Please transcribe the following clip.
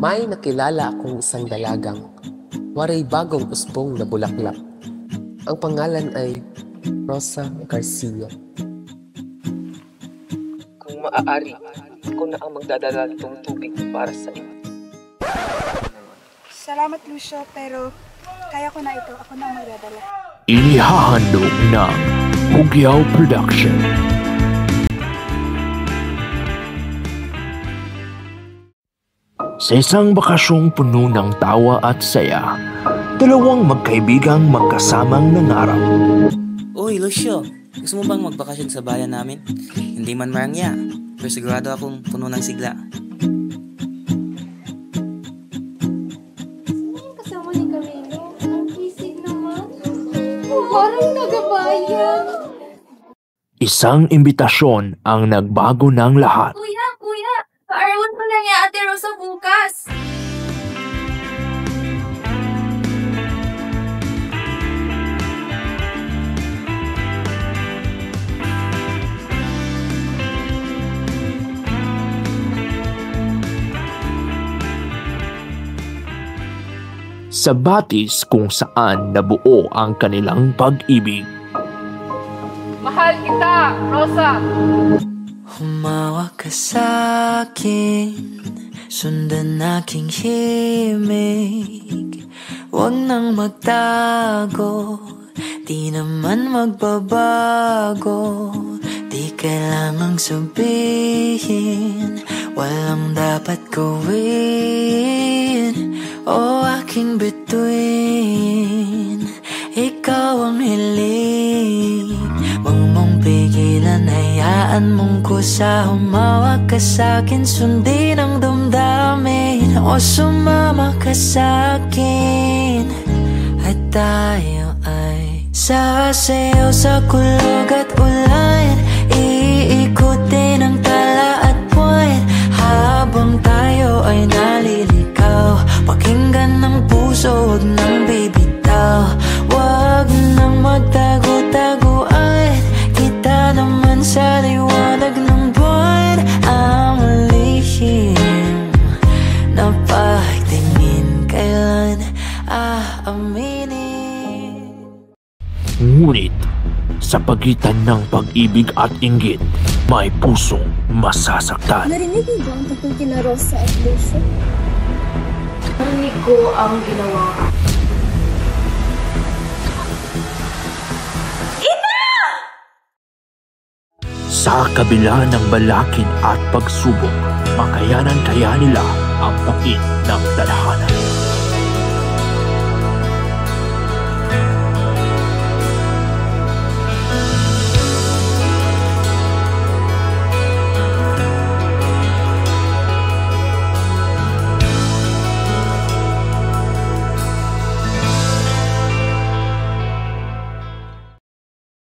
May nakilala akong isang dalagang waray bagong usbong na bulaklak. Ang pangalan ay Rosa Garcia. Kung maaari, ako na ang magdadala ng tubig para sa iyo. Salamat, Lucio, pero kaya ko na ito. Ako na ang magdadala. Inihahandog ng Hugyaw Production. Sa isang bakasyong puno ng tawa at saya, dalawang magkaibigang magkasamang nangarap. Uy, Lucio, gusto mo bang magbakasyon sa bayan namin? Hindi man marangya, pero sigurado akong puno ng sigla. Sino yung kasama ni Camilo? Ang kisig naman. Parang nagabayan. Isang imbitasyon ang nagbago ng lahat. Kuya! Paarawan ko na niya Ate Rosa bukas. Sa batis kung saan nabuo ang kanilang pag-ibig. Mahal kita, Rosa! Humawak ka sa'kin, sundan aking himig. Huwag nang magtago, di naman magbabago. Di kailangang sabihin, walang dapat gawin. O aking bituin, ikaw ang hiling. Huwag mong pigilan, hayaan mong kusa. Humawak ka sa'kin, sundin ang damdamin. O sumama ka sa'kin, at tayo ay sasayaw sa kulog at ulan. Iikutin ang tala at buwan, habang tayo ay nalilikaw. Pakinggan ng puso, huwag nang bibitaw. Huwag nang magtago-taguan, kita naman sa liwanag ng buwan. Ang lihim na pagtingin, kailan aaminin? Ngunit sa pagitan ng pag-ibig at inggit, may pusong masasaktan. Narinig niyo ba ang tungkol kina Rosa at Lucio? Narinig ko ang ginawa. Sa kabila ng balakid at pagsubok, makayanan kaya nila ang bait ng tadhana.